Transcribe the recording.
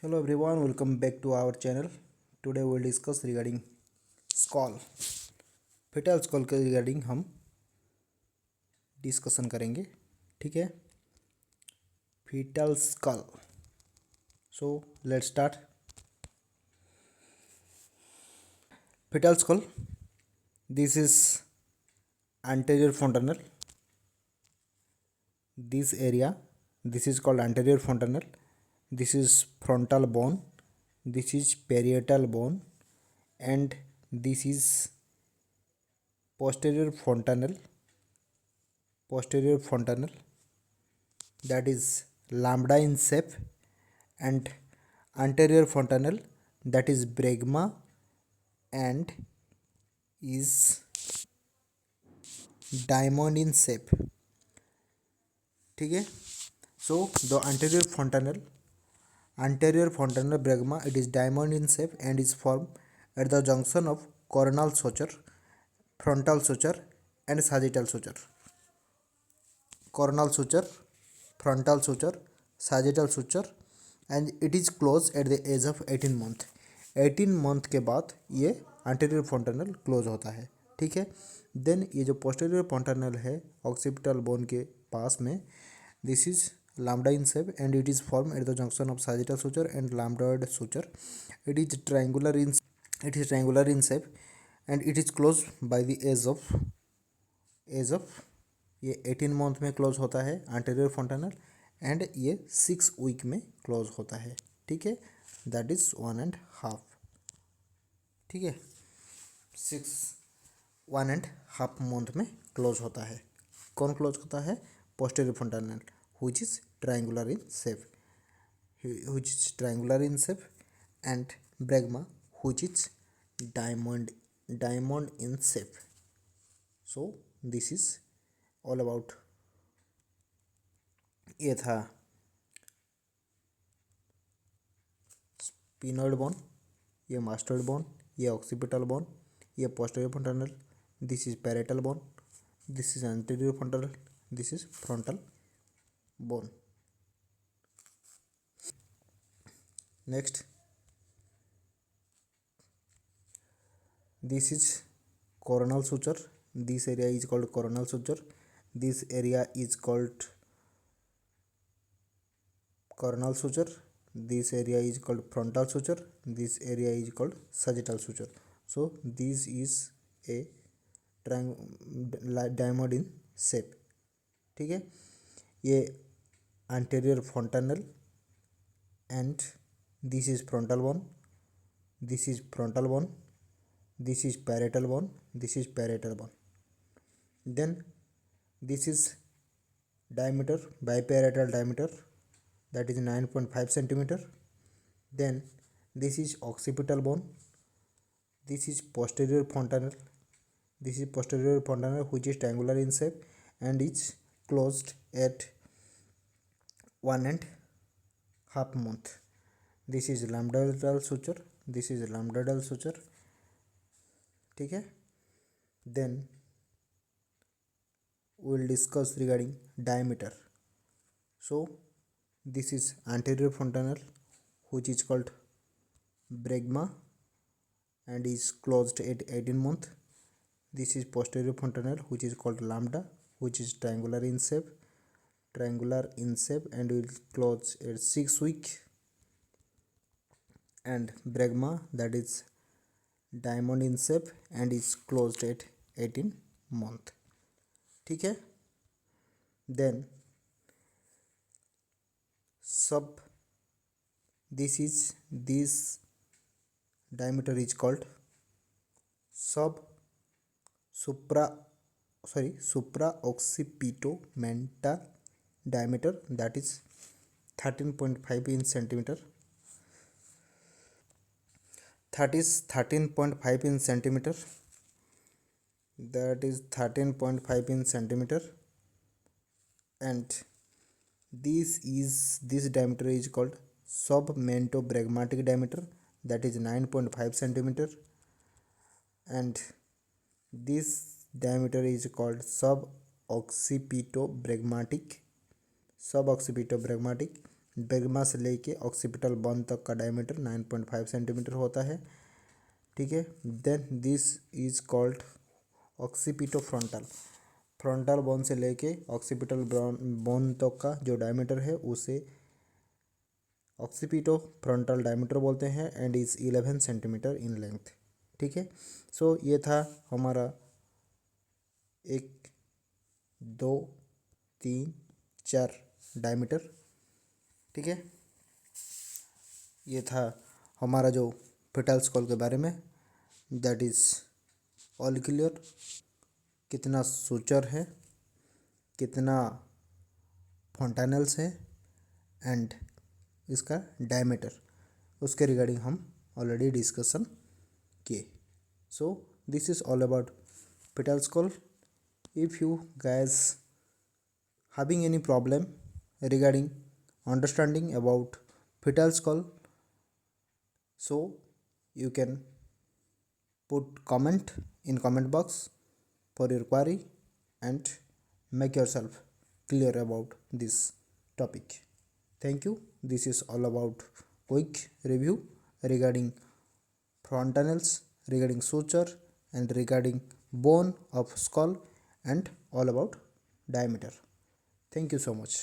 Hello everyone, welcome back to our channel. Today we will discuss regarding स्कॉल फेटल स्कॉल के regarding हम discussion करेंगे. ठीक है, fetal skull. So let's start. Fetal skull, this is anterior fontanel. This area, this is called anterior fontanel. This is frontal bone, this is parietal bone, and this is posterior fontanel. That is lambda in shape, and anterior fontanel, that is bregma and is diamond in shape. ठीक है. So the anterior fontanel bregma, it is diamond in shape and is formed at the junction of coronal suture, frontal suture and sagittal suture. Coronal suture, frontal suture, sagittal suture, and it is closed at the age of 18 month. 18 month के बाद ये anterior fontanel close होता है. ठीक है. Then ये जो posterior fontanel है occipital bone के पास में, this is lambda in shape and it is formed at the junction of sagittal suture and lambdoid suture. It is triangular in shape and it is closed by the age of ये 18 month में close होता है anterior fontanel and ये 6 week में close होता है. ठीक है, दैट इज 1.5. ठीक है, 1.5 मंथ में क्लोज होता है. कौन क्लोज होता है? Posterior fontanel which is triangular in shape, and bregma which is diamond in shape. So this is all about. ये था स्पिनोइड बोन, ये मास्टोइड बोन, ये ऑक्सीपिटल बोन, ये posterior fontanel, this is parietal bone, this is anterior fontanel, this is frontal bone. Next, this is coronal suture. This area is called coronal suture. This area is called coronal suture. This area is called frontal suture. This area is called sagittal suture. So this is a diamond in shape. ठीक है, ये anterior fontanel and this is frontal bone, this is frontal bone, this is parietal bone, this is parietal bone. Then this is diameter, biparietal diameter, that is 9.5 centimeter. Then this is occipital bone, this is posterior fontanel, which is triangular in shape and is closed at 1.5 month. This is lambdoidal suture, this is lambdoidal suture. ठीक है. Then we will discuss regarding diameter. So this is anterior fontanel which is called bregma and is closed at 18 month. This is posterior fontanel which is called lambda, which is triangular in shape and will close at 6 week. And bregma, that is diamond in shape and is closed at 18 month. ठीक है. Then this diameter is called supraoccipitomental diameter, that is 13.5 in centimeter. That is 13.5 in centimeter. And this diameter is called submentobregmatic diameter, that is 9.5 centimeter. And this diameter is called suboccipitobregmatic, डिफ्रागमा से लेके occipital bone तक का diameter 9.5 centimetre होता है, ठीक है। Then this is called occipitofrontal. Frontal bone से लेके ऑक्सीपिटल बोन तक का जो डायमीटर है उसे ऑक्सीपिटोफ्रंटल डायमीटर बोलते हैं and is 11 centimetre in length, ठीक है। सो ये था हमारा 1 2 3 4 डायमीटर, ठीक है। ये था हमारा जो फेटल स्कल के बारे में, दैट इज़ ऑल क्लियर। कितना सूचर है, कितना फोंटानेल्स है एंड इसका डायमीटर, उसके रिगार्डिंग हम ऑलरेडी डिस्कशन किए। So this is all about fetal skull. If you guys having any problem regarding understanding about fetal skull, so you can put comment in comment box for your query and make yourself clear about this topic. Thank you. This is all about quick review regarding fontanelles, regarding suture and regarding bone of skull and all about diameter. Thank you so much.